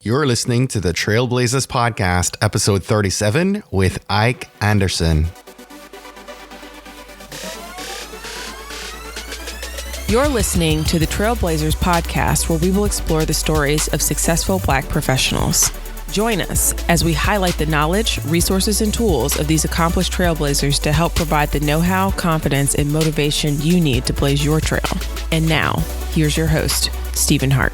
You're listening to the Trailblazers podcast, episode 37 with Ike Anderson. You're listening to the Trailblazers podcast, where we will explore the stories of successful Black professionals. Join us as we highlight the knowledge, resources, and tools of these accomplished trailblazers to help provide the know-how, confidence, and motivation you need to blaze your trail. And now, here's your host, Stephen Hart.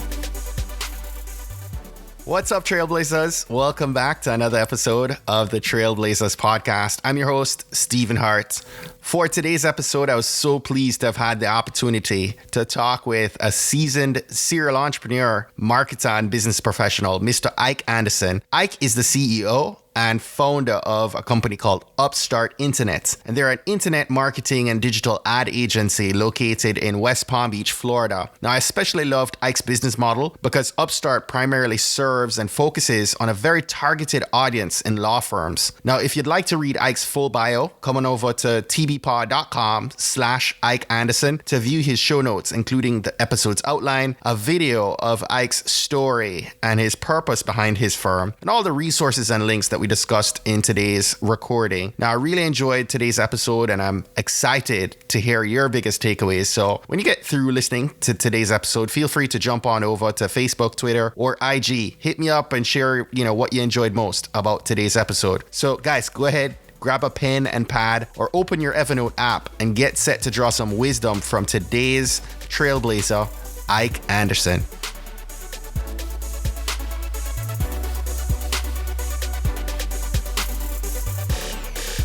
What's up, Trailblazers? Welcome back to another episode of the Trailblazers podcast. I'm your host, Stephen Hart. For today's episode, I was so pleased to have had the opportunity to talk with a seasoned serial entrepreneur, marketer, and business professional, Mr. Ike Anderson. Ike is the CEO and founder of a company called UpStart Internet. And they're an internet marketing and digital ad agency located in West Palm Beach, Florida. Now, I especially loved Ike's business model because UpStart primarily serves and focuses on a very targeted audience in law firms. Now, if you'd like to read Ike's full bio, come on over to tbpod.com/Ike Anderson to view his show notes, including the episode's outline, a video of Ike's story and his purpose behind his firm, and all the resources and links that we discussed in today's recording. Now, I really enjoyed today's episode and I'm excited to hear your biggest takeaways. So when you get through listening to today's episode, feel free to jump on over to Facebook, Twitter, or IG. Hit me up and share, what you enjoyed most about today's episode. So guys, go ahead, grab a pen and pad or open your Evernote app and get set to draw some wisdom from today's trailblazer, Ike Anderson.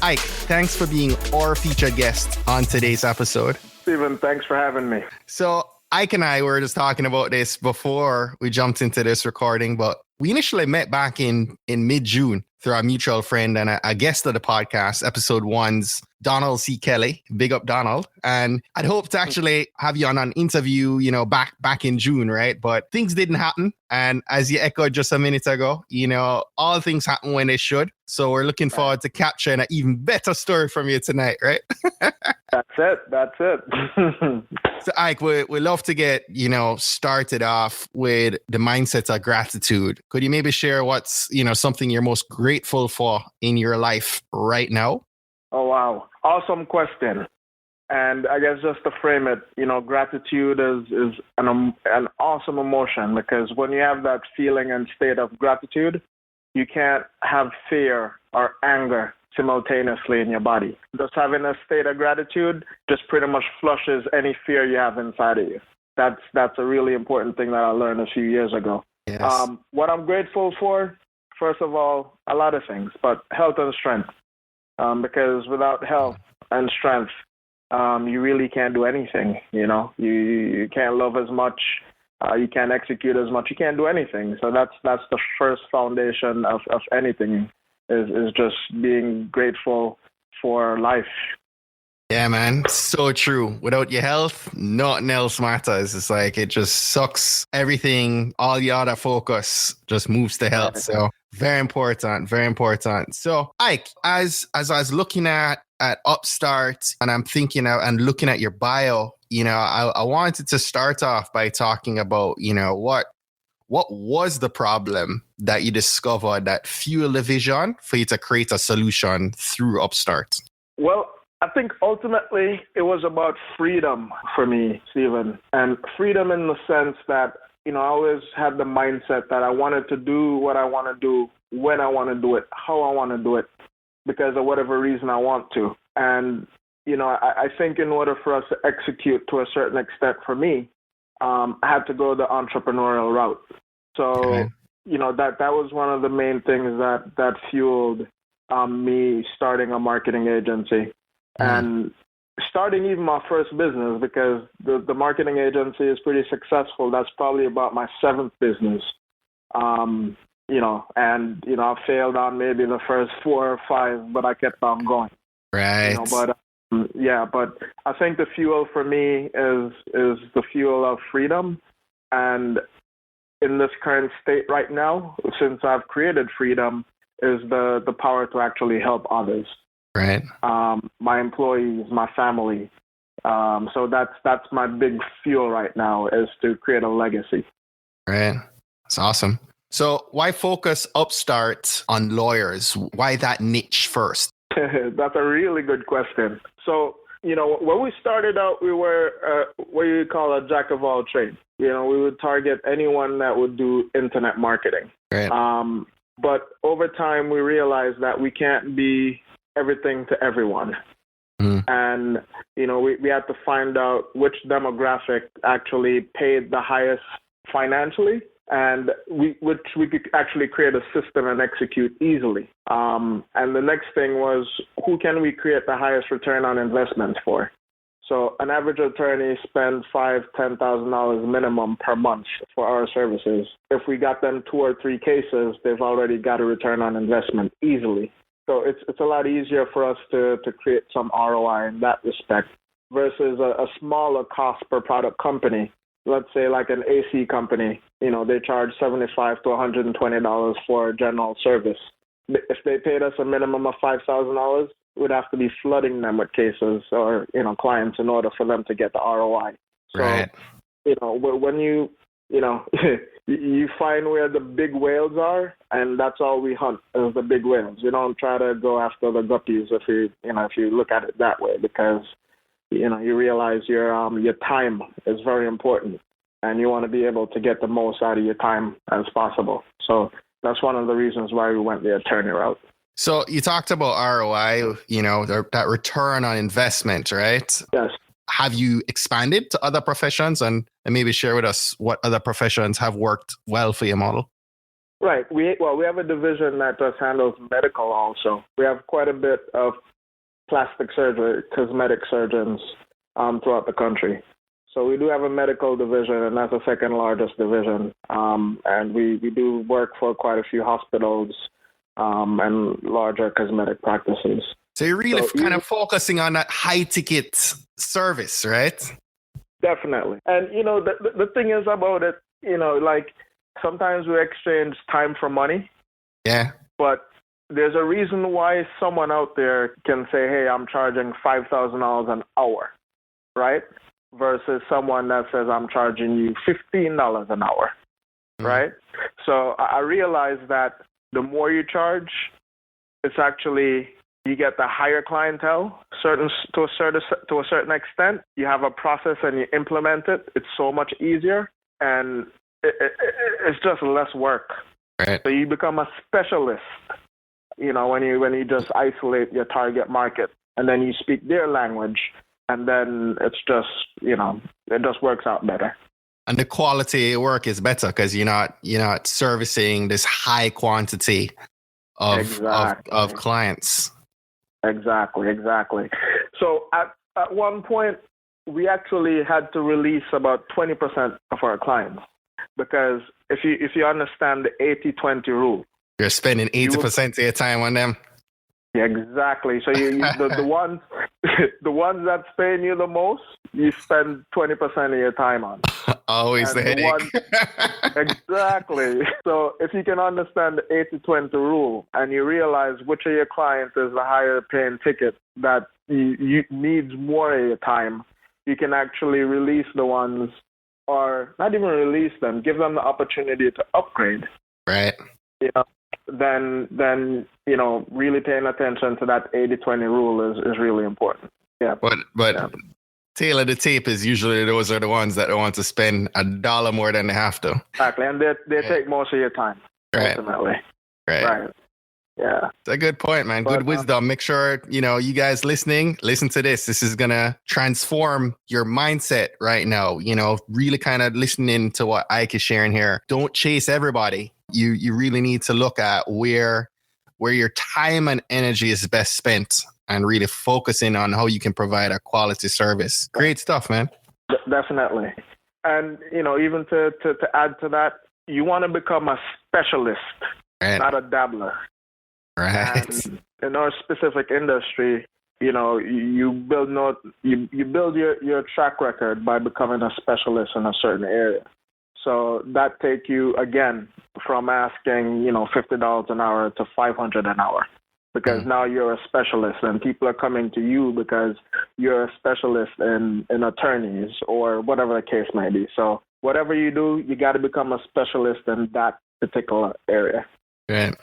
Ike, thanks for being our featured guest on today's episode. Stephen, thanks for having me. So Ike and I were just talking about this before we jumped into this recording, but we initially met back in mid-June through our mutual friend and a guest of the podcast, episode 1's Donald C. Kelly. Big up, Donald. And I'd hoped to actually have you on an interview, back in June, right? But things didn't happen. And as you echoed just a minute ago, all things happen when they should. So we're looking forward to capturing an even better story from you tonight, right? That's it. So Ike, we love to get, started off with the mindset of gratitude. Could you maybe share what's, something you're most grateful for in your life right now? Oh, wow. Awesome question. And I guess just to frame it, gratitude is an awesome emotion, because when you have that feeling and state of gratitude, you can't have fear or anger simultaneously in your body. Just having a state of gratitude just pretty much flushes any fear you have inside of you. That's a really important thing that I learned a few years ago. Yes. What I'm grateful for, first of all, a lot of things, but health and strength. Because without health and strength, you really can't do anything. You can't love as much. You can't execute as much. You can't do anything. So that's the first foundation of anything, is just being grateful for life. Yeah, man. So true. Without your health, nothing else matters. It's like it just sucks everything. All your other focus just moves to health. So very important. Very important. So Ike, as I was looking at UpStart and I'm thinking out and looking at your bio, I wanted to start off by talking about, what was the problem that you discovered that fueled the vision for you to create a solution through UpStart? Well, I think ultimately it was about freedom for me, Stephen, and freedom in the sense that, I always had the mindset that I wanted to do what I want to do, when I want to do it, how I want to do it, because of whatever reason I want to. And, I think in order for us to execute to a certain extent for me, I had to go the entrepreneurial route. So, Okay. That was one of the main things that fueled me starting a marketing agency. And starting even my first business, because the marketing agency is pretty successful. That's probably about my 7th business. I failed on maybe the first 4 or 5, but I kept on going. Right. But I think the fuel for me is the fuel of freedom. And in this current state right now, since I've created freedom, is the power to actually help others. Right. My employees, my family. So that's my big fuel right now, is to create a legacy. Right. That's awesome. So why focus UpStart on lawyers? Why that niche first? That's a really good question. So, when we started out, we were what you call a jack of all trades. We would target anyone that would do internet marketing. Right. But over time, we realized that we can't be everything to everyone. And, we had to find out which demographic actually paid the highest financially, and which we could actually create a system and execute easily. And the next thing was, who can we create the highest return on investment for? So an average attorney spends $5,000-$10,000 minimum per month for our services. If we got them 2 or 3 cases, they've already got a return on investment easily. So it's a lot easier for us to create some ROI in that respect versus a smaller cost per product company. Let's say like an AC company, they charge $75 to $120 for general service. If they paid us a minimum of $5,000, we'd have to be flooding them with cases or, clients in order for them to get the ROI. So, right. When you find where the big whales are, and that's all we hunt is the big whales. You don't try to go after the guppies if you look at it that way, because you realize your time is very important, and you want to be able to get the most out of your time as possible. So that's one of the reasons why we went the attorney route. So you talked about ROI, that return on investment, right? Yes. Have you expanded to other professions and maybe share with us what other professions have worked well for your model? Right. We have a division that just handles medical also. We have quite a bit of plastic surgery, cosmetic surgeons throughout the country. So we do have a medical division, and that's the second largest division. And we do work for quite a few hospitals and larger cosmetic practices. So you're really kind of focusing on that high ticket service, right? Definitely. And, the thing is about it, like sometimes we exchange time for money. Yeah. But there's a reason why someone out there can say, hey, I'm charging $5,000 an hour, right? Versus someone that says, I'm charging you $15 an hour, right? So I realized that the more you charge, it's actually, you get the higher clientele, to a certain extent. You have a process and you implement it. It's so much easier, and it's just less work. Right. So you become a specialist, when you just isolate your target market, and then you speak their language, and then it's just, it just works out better. And the quality of work is better because you're not servicing this high quantity of clients. Exactly. So at one point, we actually had to release about 20% of our clients, because if you understand the 80-20 rule, you're spending 80% of your time on them. Yeah, exactly. So the ones that's paying you the most, you spend 20% of your time on. Always the headache. Exactly. So if you can understand the 80-20 rule, and you realize which of your clients is the higher paying ticket that you needs more of your time, you can actually release the ones, or not even release them, give them the opportunity to upgrade. Right. Then really paying attention to that 80-20 rule is really important. Yeah. But yeah. Tail of the tape is usually those are the ones that want to spend $1 more than they have to. Exactly, and they take most of your time. Right. Ultimately. Right. Yeah. It's a good point, man. Good wisdom. Make sure, you guys listening, listen to this. This is going to transform your mindset right now. Really kind of listening to what Ike is sharing here. Don't chase everybody. You really need to look at where your time and energy is best spent, and really focusing on how you can provide a quality service. Great stuff, man. Definitely. And, even to add to that, you want to become a specialist, right, not a dabbler. Right. And in our specific industry, you build your track record by becoming a specialist in a certain area. So that take you, again, from asking, $50 an hour to $500 an hour, because now you're a specialist, and people are coming to you because you're a specialist in attorneys or whatever the case may be. So whatever you do, you got to become a specialist in that particular area. Right.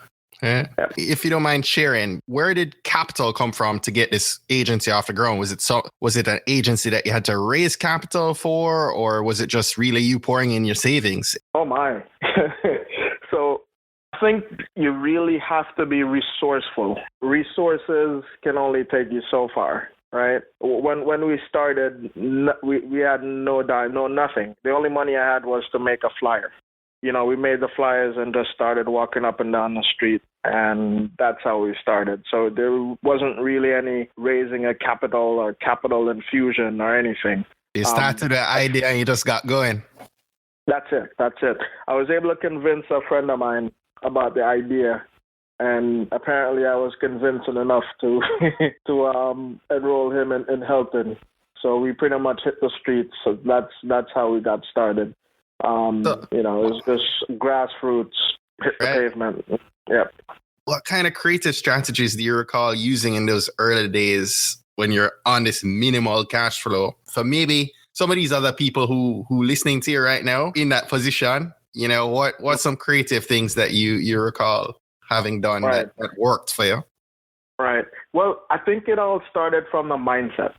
Yeah. If you don't mind sharing, where did capital come from to get this agency off the ground? Was it an agency that you had to raise capital for, or was it just really you pouring in your savings? Oh my. So I think you really have to be resourceful. Resources can only take you so far, right? When we started, we had no nothing. The only money I had was to make a flyer. We made the flyers and just started walking up and down the street, and that's how we started. So there wasn't really any raising a capital or capital infusion or anything. You started the idea and you just got going. That's it. I was able to convince a friend of mine about the idea, and apparently I was convincing enough to enroll him in Hilton. So we pretty much hit the streets. So that's how we got started. It was just grassroots, hit the pavement. Yep. What kind of creative strategies do you recall using in those early days when you're on this minimal cash flow? For maybe some of these other people who listening to you right now in that position, what's some creative things that you recall having done that worked for you? Right. Well, I think it all started from the mindset.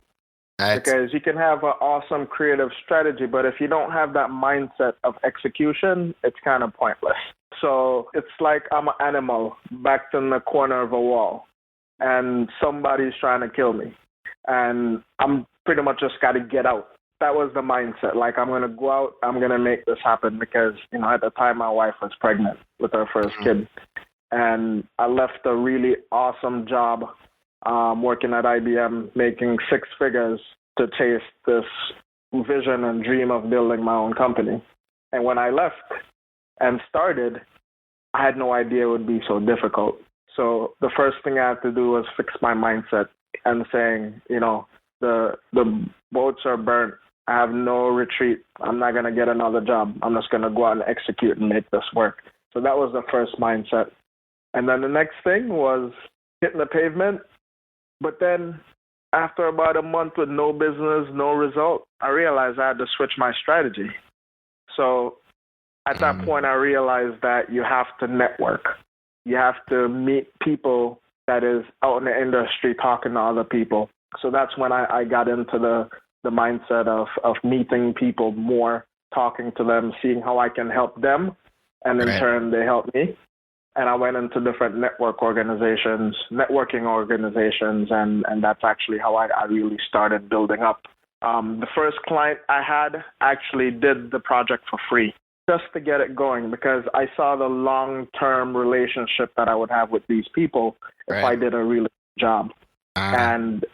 Right. Because you can have an awesome creative strategy, but if you don't have that mindset of execution, it's kind of pointless. So it's like I'm an animal backed in the corner of a wall, and somebody's trying to kill me, and I'm pretty much just got to get out. That was the mindset. Like, I'm going to go out, I'm going to make this happen, because, at the time my wife was pregnant with her first kid, and I left a really awesome job working at IBM, making six figures to chase this vision and dream of building my own company. And when I left and started, I had no idea it would be so difficult. So the first thing I had to do was fix my mindset and saying, the boats are burnt. I have no retreat. I'm not going to get another job. I'm just going to go out and execute and make this work. So that was the first mindset. And then the next thing was hitting the pavement. But then after about a month with no business, no result, I realized I had to switch my strategy. So at that point, I realized that you have to network. You have to meet people that is out in the industry talking to other people. So that's when I got into the mindset of meeting people more, talking to them, seeing how I can help them, and in turn, they help me. And I went into different networking organizations, and that's actually how I really started building up. The first client I had actually did the project for free, just to get it going, because I saw the long-term relationship that I would have with these people if I did a really good job. And,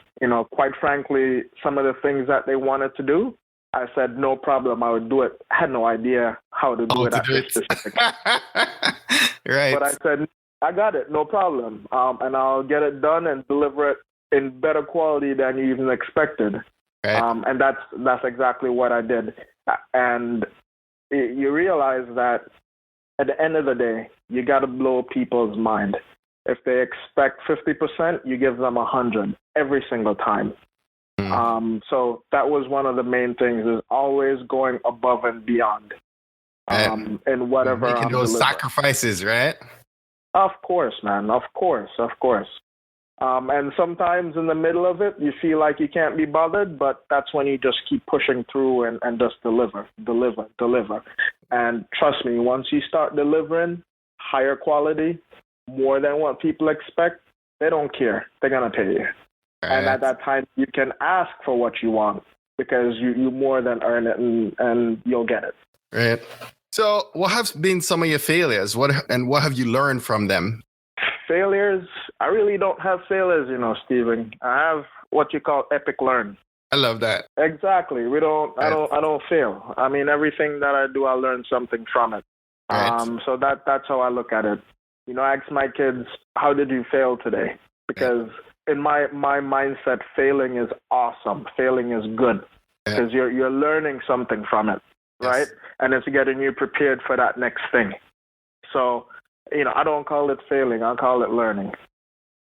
quite frankly, some of the things that they wanted to do, I said, no problem, I would do it. I had no idea how to do it at this specific. Right. But I said, I got it, no problem. And I'll get it done and deliver it in better quality than you even expected. Right. And that's exactly what I did. And you realize that at the end of the day, you got to blow people's mind. If they expect 50%, you give them 100 every single time. So that was one of the main things, is always going above and beyond. And whatever making those sacrifices, right? Of course, man. Of course. And sometimes in the middle of it, you feel like you can't be bothered, but that's when you just keep pushing through and just deliver. And trust me, once you start delivering higher quality, more than what people expect, they don't care. They're going to pay you. And at that time, you can ask for what you want, because you more than earn it, and you'll get it. Right. So what have been some of your failures? What have you learned from them? Failures? I really don't have failures, Stephen. I have what you call epic learn. I love that. Exactly. I don't fail. I mean, everything that I do, I learn something from it. Right. So that's how I look at it. I ask my kids, how did you fail today? Because in my mindset, failing is awesome. Failing is good, because you're learning something from it, right? Yes. And it's getting you prepared for that next thing. So, I don't call it failing. I call it learning.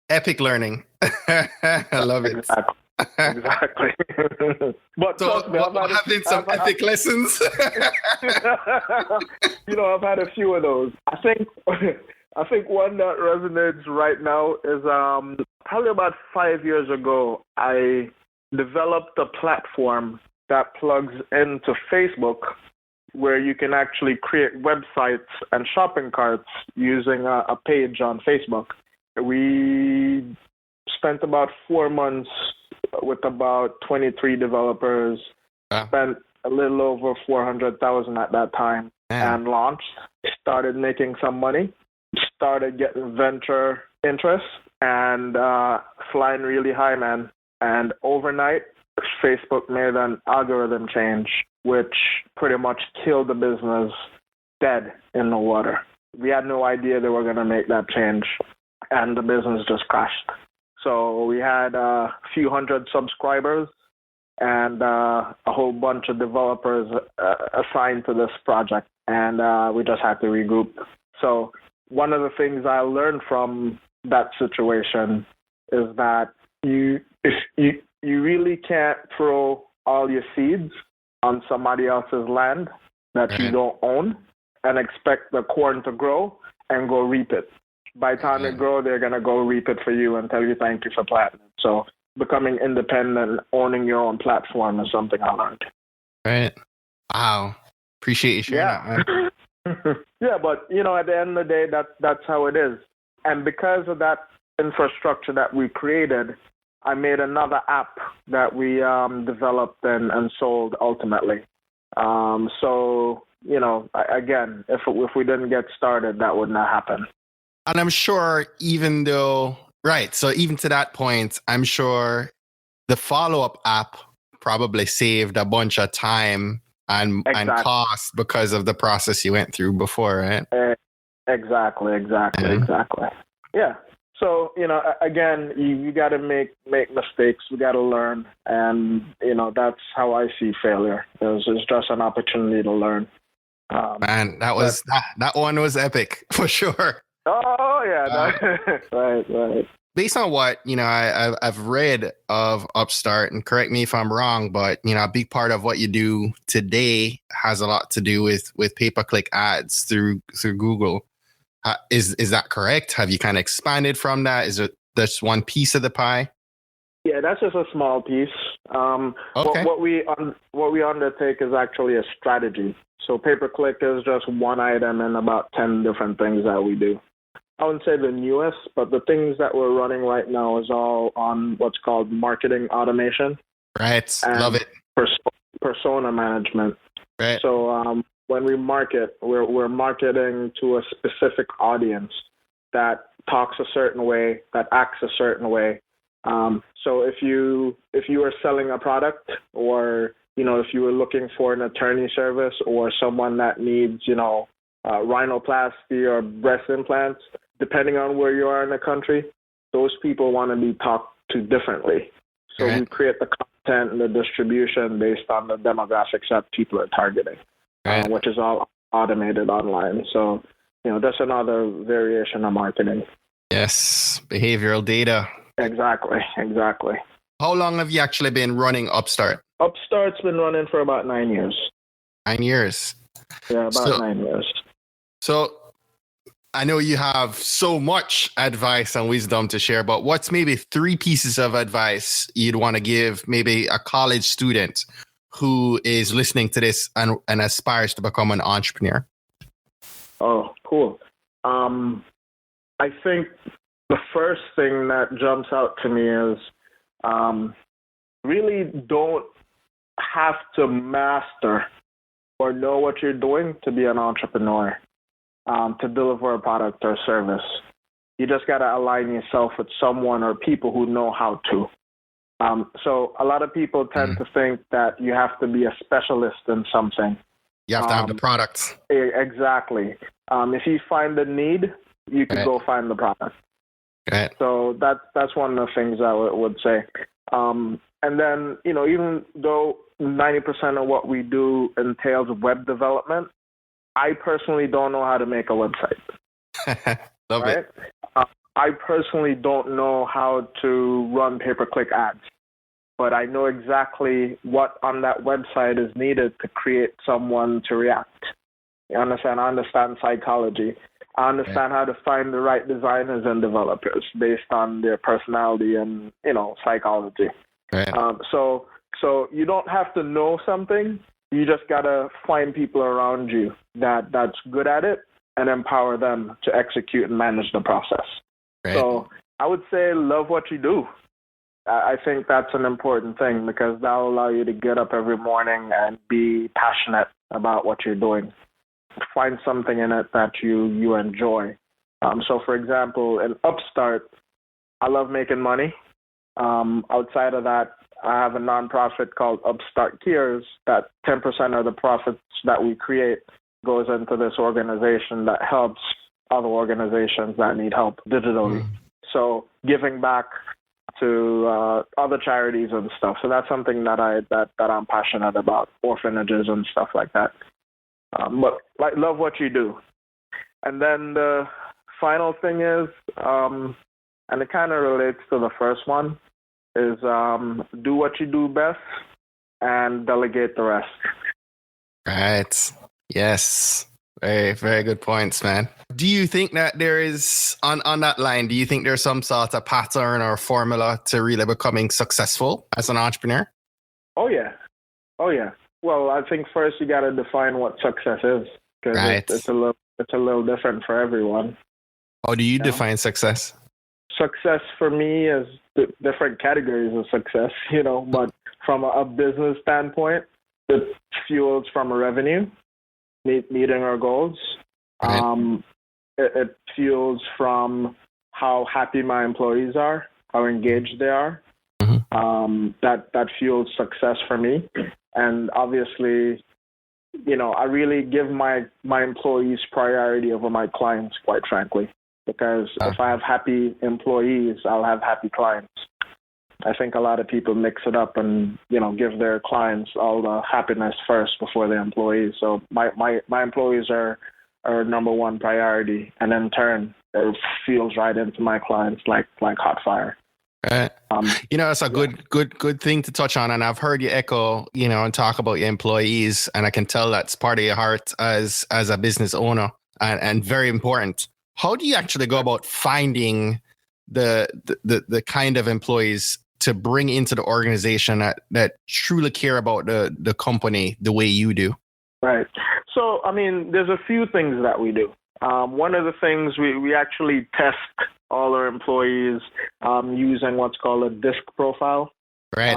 Epic learning. I love it. Exactly. Exactly. But So trust me, having some epic lessons. I've had a few of those. I think one that resonates right now is probably about 5 years ago, I developed a platform that plugs into Facebook where you can actually create websites and shopping carts using a page on Facebook. We spent about 4 months with about 23 developers, spent a little over 400,000 at that time, and launched, started making some money, started getting venture interest, and flying really high, man. And overnight, Facebook made an algorithm change, which pretty much killed the business dead in the water. We had no idea they were going to make that change, and the business just crashed. So we had a few hundred subscribers and a whole bunch of developers assigned to this project, and we just had to regroup. So one of the things I learned from that situation is that you really can't throw all your seeds on somebody else's land that you don't own and expect the corn to grow and go reap it. By the time it grows, they're going to go reap it for you and tell you thank you for planting it. So becoming independent, owning your own platform is something I learned. Right. Wow. Appreciate you sharing that, man. Yeah, but, at the end of the day, that's how it is. And because of that infrastructure that we created, I made another app that we developed and sold ultimately. So, again, if we didn't get started, that would not happen. And I'm sure even to that point, I'm sure the follow-up app probably saved a bunch of time and cost because of the process you went through before, right? Exactly. Yeah. So, again, you got to make mistakes. We got to learn. And, that's how I see failure. It's just an opportunity to learn. Man, that one was epic for sure. Oh, yeah. Right. Based on what, I've read of UpStart, and correct me if I'm wrong, but, a big part of what you do today has a lot to do with pay-per-click ads through Google. Is that correct? Have you kind of expanded from that? Is it just one piece of the pie? Yeah, that's just a small piece. Okay. What we undertake is actually a strategy. So pay-per-click is just one item in about 10 different things that we do. I wouldn't say the newest, but the things that we're running right now is all on what's called marketing automation. Right. Love it. Persona management. Right. So when we market, we're marketing to a specific audience that talks a certain way, that acts a certain way. So if you are selling a product, or if you were looking for an attorney service or someone that needs rhinoplasty or breast implants, depending on where you are in the country, those people want to be talked to differently. So we create the content and the distribution based on the demographics that people are targeting, which is all automated online. So, that's another variation of marketing. Yes, behavioral data. Exactly. How long have you actually been running UpStart? UpStart's been running for about 9 years. 9 years. Yeah, about 9 years. So I know you have so much advice and wisdom to share, but what's maybe 3 pieces of advice you'd want to give maybe a college student who is listening to this and aspires to become an entrepreneur? Oh, cool. I think the first thing that jumps out to me is really don't have to master or know what you're doing to be an entrepreneur, to deliver a product or service. You just got to align yourself with someone or people who know how to. So a lot of people tend to think that you have to be a specialist in something. You have to have the products. Exactly. If you find the need, you can go find the product. Right. So that's one of the things I would say. And then, even though 90% of what we do entails web development, I personally don't know how to make a website. Love it. I personally don't know how to run pay-per-click ads. but I know exactly what on that website is needed to create someone to react. You understand? I understand psychology. I understand how to find the right designers and developers based on their personality and, psychology. Right. So you don't have to know something. You just got to find people around you that's good at it and empower them to execute and manage the process. Right. So I would say love what you do. I think that's an important thing because that will allow you to get up every morning and be passionate about what you're doing. Find something in it that you enjoy. So, for example, in UpStart, I love making money. Outside of that, I have a nonprofit called UpStart Cares that 10% of the profits that we create goes into this organization that helps other organizations that need help digitally. So giving back to other charities and stuff. So that's something that I'm passionate about, orphanages and stuff like that. But love what you do. And then the final thing is, and it kind of relates to the first one, is do what you do best and delegate the rest. Right. Yes. Very, very good points, man. Do you think that there is, on that line, do you think there's some sort of pattern or formula to really becoming successful as an entrepreneur? Oh, yeah. Well, I think first you got to define what success is, because right. it's a little different for everyone. How do you define success? Success for me is different categories of success, but from a business standpoint, it fuels from a revenue, meeting our goals. Right. It fuels from how happy my employees are, how engaged they are. Mm-hmm. That fuels success for me. And obviously, I really give my employees priority over my clients, quite frankly, because if I have happy employees, I'll have happy clients. I think a lot of people mix it up and, give their clients all the happiness first before their employees. So my employees are number one priority, and in turn, it feels right into my clients like hot fire. Right. It's a good thing to touch on. And I've heard you echo, and talk about your employees. And I can tell that's part of your heart as a business owner and very important. How do you actually go about finding the kind of employees to bring into the organization that truly care about the company the way you do? Right. So, there's a few things that we do. One of the things we actually test all our employees using what's called a DISC profile. Right.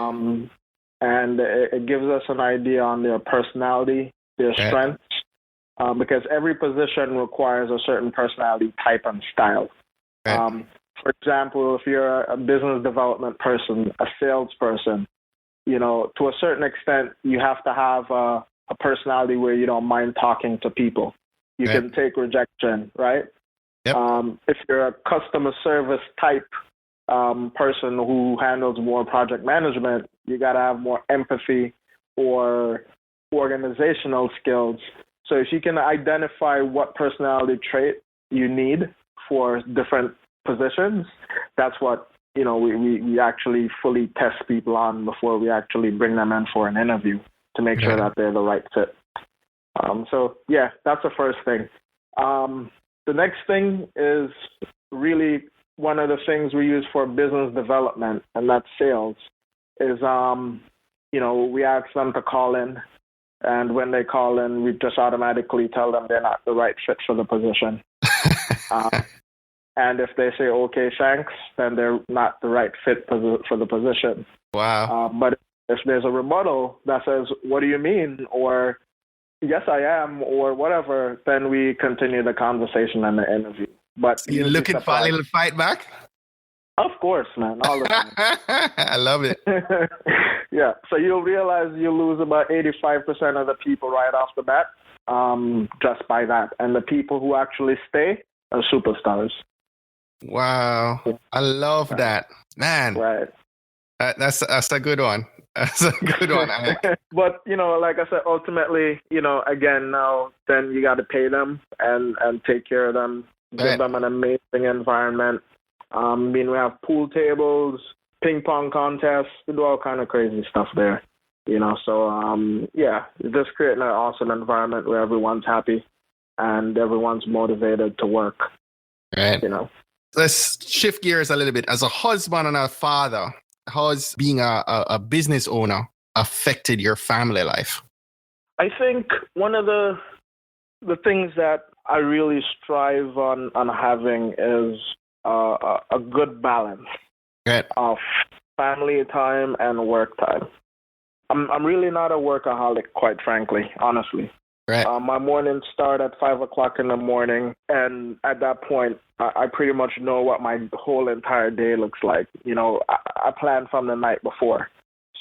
And it gives us an idea on their personality, their strengths, because every position requires a certain personality type and style. Right. For example, if you're a business development person, a salesperson, to a certain extent, you have to have a personality where you don't mind talking to people. You can take rejection, right? Yep. If you're a customer service type person who handles more project management, you got to have more empathy or organizational skills. So if you can identify what personality trait you need for different positions, that's what we actually fully test people on before we actually bring them in for an interview to make sure that they're the right fit. That's the first thing. The next thing is really one of the things we use for business development, and that's sales, is, we ask them to call in. And when they call in, we just automatically tell them they're not the right fit for the position. And if they say, okay, thanks, then they're not the right fit for the position. Wow. But if there's a rebuttal that says, what do you mean? Or, yes, I am, or whatever, then we continue the conversation and the interview. But so you're looking for a little fight back? Of course, man, all the time. I love it. Yeah, so you'll realize you'll lose about 85% of the people right off the bat just by that. And the people who actually stay are superstars. Wow, I love that, man. Right. That's a good one. That's a good one. But, like I said, ultimately, again, now then you got to pay them and take care of them, give them an amazing environment. We have pool tables, ping pong contests. We do all kind of crazy stuff there. So just creating an awesome environment where everyone's happy and everyone's motivated to work. Right. Let's shift gears a little bit. As a husband and a father, how's being a business owner affected your family life? I think one of the things that I really strive on having is a good balance of family time and work time. I'm really not a workaholic, quite frankly, honestly. Right. My mornings start at 5 o'clock in the morning, and at that point, I pretty much know what my whole entire day looks like. I plan from the night before.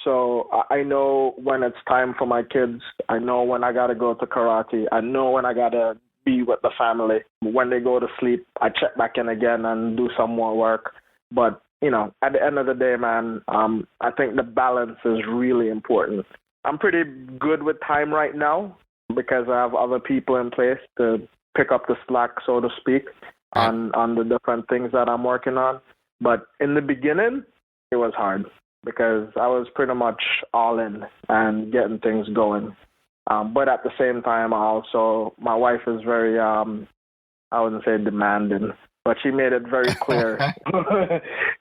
So I know when it's time for my kids. I know when I got to go to karate. I know when I got to be with the family. When they go to sleep, I check back in again and do some more work. But at the end of the day, man, I think the balance is really important. I'm pretty good with time right now because I have other people in place to pick up the slack, so to speak, on the different things that I'm working on. But in the beginning, it was hard because I was pretty much all in and getting things going. But at the same time, my wife is very, I wouldn't say demanding, but she made it very clear,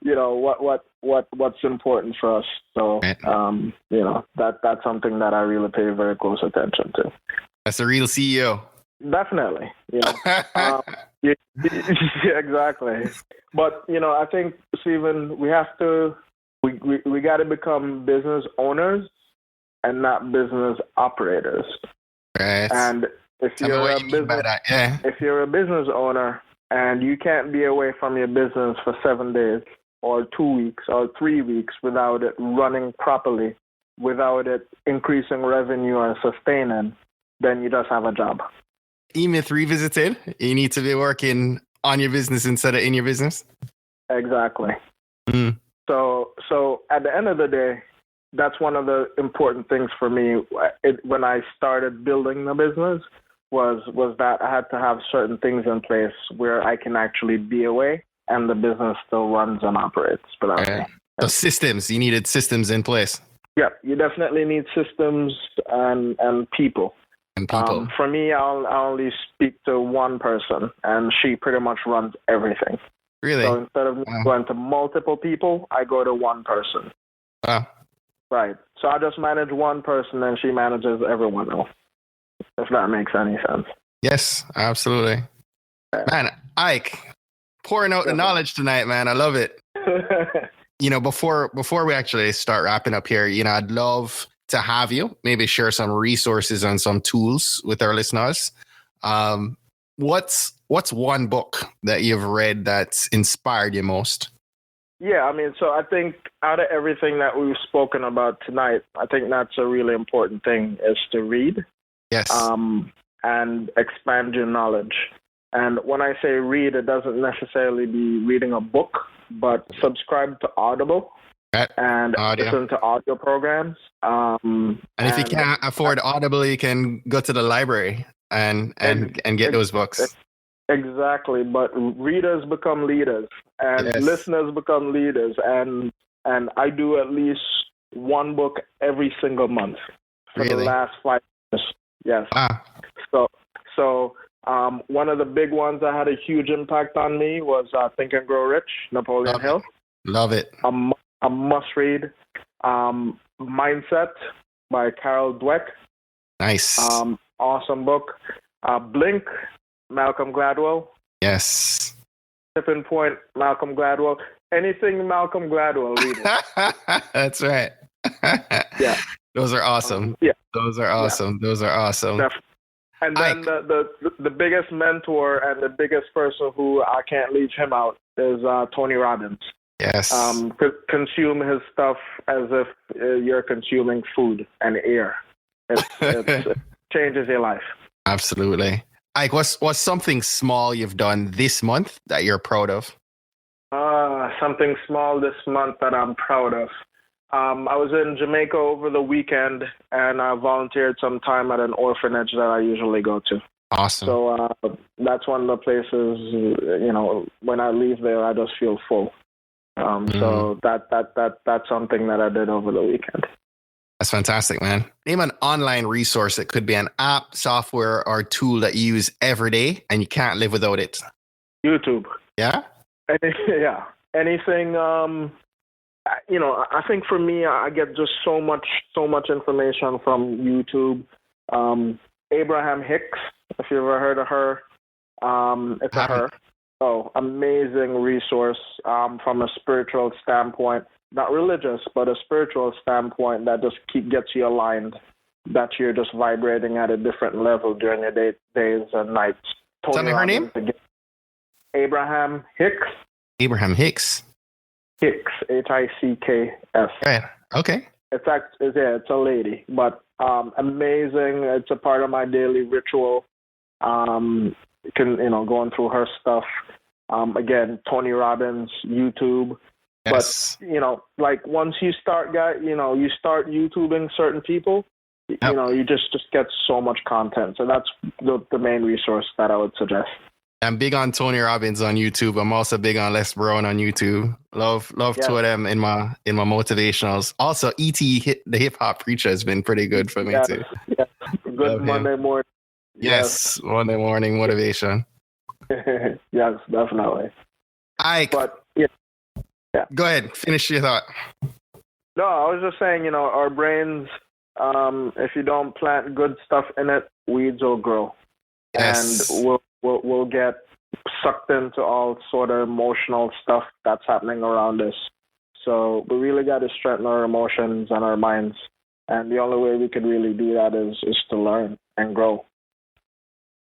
what's important for us. So, that's something that I really pay very close attention to. That's a real CEO. Definitely. Yeah, exactly. But, I think, Stephen, we have to, we got to become business owners and not business operators. Right. And if you're a business owner, and you can't be away from your business for 7 days or 2 weeks or 3 weeks without it running properly, without it increasing revenue and sustaining, then you just have a job. E-Myth revisited. You need to be working on your business instead of in your business. Exactly. So at the end of the day, that's one of the important things for me. When I started building the business, was that I had to have certain things in place where I can actually be away and the business still runs and operates. So systems, you needed systems in place. Yeah, you definitely need systems and people. And people. For me, I only speak to one person, and she pretty much runs everything. Really? So instead of going to multiple people, I go to one person. Wow. Right. So I just manage one person, and she manages everyone else. If that makes any sense. Yes, absolutely. Man, Ike, pouring out the knowledge tonight, man. I love it. Before we actually start wrapping up here, I'd love to have you maybe share some resources and some tools with our listeners. What's one book that you've read that's inspired you most? Yeah, so I think out of everything that we've spoken about tonight, I think that's a really important thing is to read. Yes. And expand your knowledge. And when I say read, it doesn't necessarily be reading a book, but subscribe to Audible and listen to audio programs. And if you can't afford Audible, you can go to the library and get those books. Exactly. But readers become leaders and listeners become leaders. And I do at least one book every single month for the last 5 years. Yes. Ah. So one of the big ones that had a huge impact on me was Think and Grow Rich, Napoleon Hill. Love it. A must-read. Mindset by Carol Dweck. Nice. Awesome book. Blink, Malcolm Gladwell. Yes. Tipping Point, Malcolm Gladwell. Anything Malcolm Gladwell, read it. That's right. Yeah. Those are awesome. Those are awesome. Yeah. Those are awesome. And then the biggest mentor and the biggest person who I can't leave him out is Tony Robbins. Yes. Consume his stuff as if you're consuming food and air. It changes your life. Absolutely. Ike, what's something small you've done this month that you're proud of? Something small this month that I'm proud of. I was in Jamaica over the weekend, and I volunteered some time at an orphanage that I usually go to. Awesome. So that's one of the places, when I leave there, I just feel full. So that's something that I did over the weekend. That's fantastic, man. Name an online resource. It could be an app, software, or tool that you use every day and you can't live without it. YouTube. Yeah? Yeah. Anything, I think for me, I get just so much information from YouTube. Abraham Hicks, if you've ever heard of her, it's a her. Oh, amazing resource from a spiritual standpoint. Not religious, but a spiritual standpoint that just gets you aligned, that you're just vibrating at a different level during your days and nights. Tell me her name? Abraham Hicks. Abraham Hicks. Hicks, Hicks. Right. Okay. It's a lady, but amazing. It's a part of my daily ritual. Going through her stuff. Again, Tony Robbins, YouTube. Yes. But once you start, you start YouTubing certain people, you just get so much content. So that's the main resource that I would suggest. I'm big on Tony Robbins on YouTube. I'm also big on Les Brown on YouTube. Love two of them in my motivationals. Also, E.T. the hip hop preacher has been pretty good for me too. Yeah. Good Monday morning. Yes, Monday morning motivation. Yes, definitely. Yeah. Go ahead. Finish your thought. No, I was just saying, our brains, if you don't plant good stuff in it, weeds will grow. Yes. And we'll get sucked into all sort of emotional stuff that's happening around us. So we really got to strengthen our emotions and our minds. And the only way we could really do that is to learn and grow.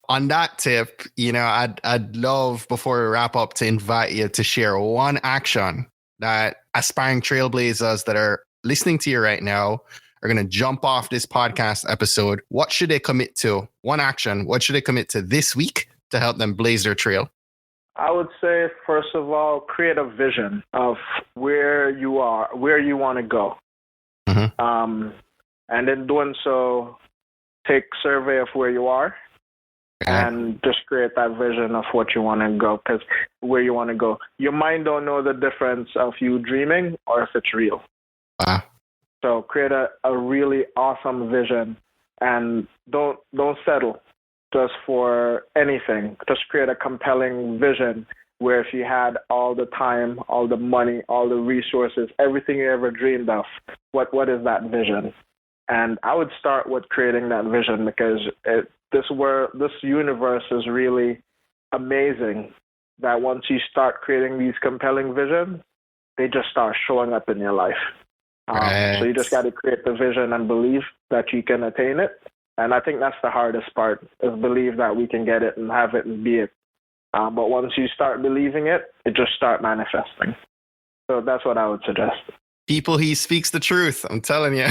On that tip, I'd love, before we wrap up, to invite you to share one action that aspiring trailblazers that are listening to you right now are going to jump off this podcast episode. What should they commit to? One action. What should they commit to this week to help them blaze their trail? I would say, first of all, create a vision of where you are, where you want to go. Mm-hmm. And in doing so, take survey of where you are. And just create that vision of what you want to go, because where you want to go. Your mind don't know the difference of you dreaming or if it's real. So create a really awesome vision, and don't settle just for anything. Just create a compelling vision where if you had all the time, all the money, all the resources, everything you ever dreamed of, what is that vision? And I would start with creating that vision, because this universe is really amazing, that once you start creating these compelling visions, they just start showing up in your life. So you just got to create the vision and believe that you can attain it. And I think that's the hardest part, is believe that we can get it and have it and be it. But once you start believing it, it just start manifesting. So that's what I would suggest. People, he speaks the truth. I'm telling you.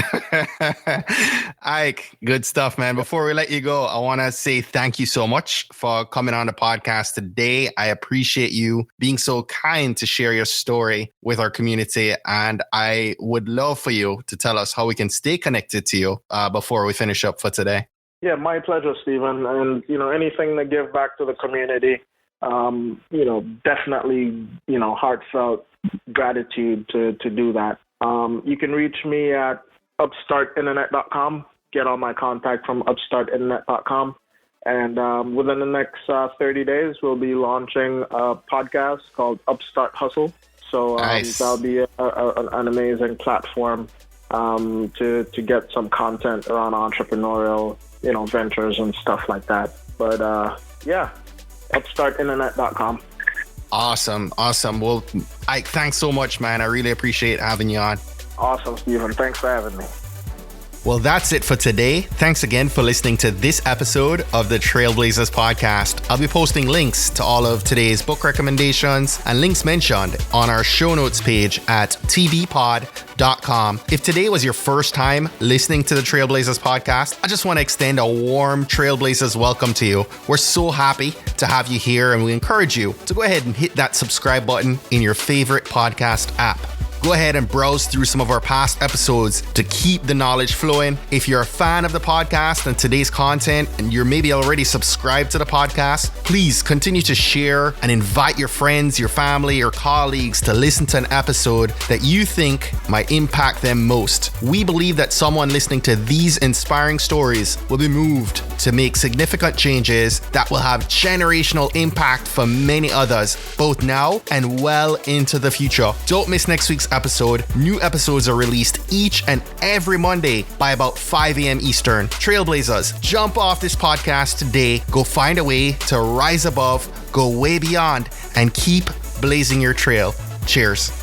Ike, good stuff, man. Before we let you go, I want to say thank you so much for coming on the podcast today. I appreciate you being so kind to share your story with our community. And I would love for you to tell us how we can stay connected to you before we finish up for today. Yeah, my pleasure, Stephen. And, anything to give back to the community, definitely, heartfelt gratitude to do that. You can reach me at upstartinternet.com. Get all my contact from upstartinternet.com. And within the next 30 days, we'll be launching a podcast called Upstart Hustle. So nice. That'll be an amazing platform to get some content around entrepreneurial, ventures and stuff like that. But upstartinternet.com. Awesome. Well, Ike, thanks so much, man. I really appreciate having you on. Awesome, Stephen. Thanks for having me. Well, that's it for today. Thanks again for listening to this episode of the Trailblazers podcast. I'll be posting links to all of today's book recommendations and links mentioned on our show notes page at tbpod.com. If today was your first time listening to the Trailblazers podcast, I just want to extend a warm Trailblazers welcome to you. We're so happy to have you here, and we encourage you to go ahead and hit that subscribe button in your favorite podcast app. go ahead and browse through some of our past episodes to keep the knowledge flowing. If you're a fan of the podcast and today's content, and you're maybe already subscribed to the podcast, please continue to share and invite your friends, your family, or colleagues to listen to an episode that you think might impact them most. We believe that someone listening to these inspiring stories will be moved to make significant changes that will have generational impact for many others, both now and well into the future. Don't miss next week's episode. New episodes are released each and every Monday by about 5 a.m. Eastern. Trailblazers, jump off this podcast today. Go find a way to rise above, go way beyond, and keep blazing your trail. Cheers.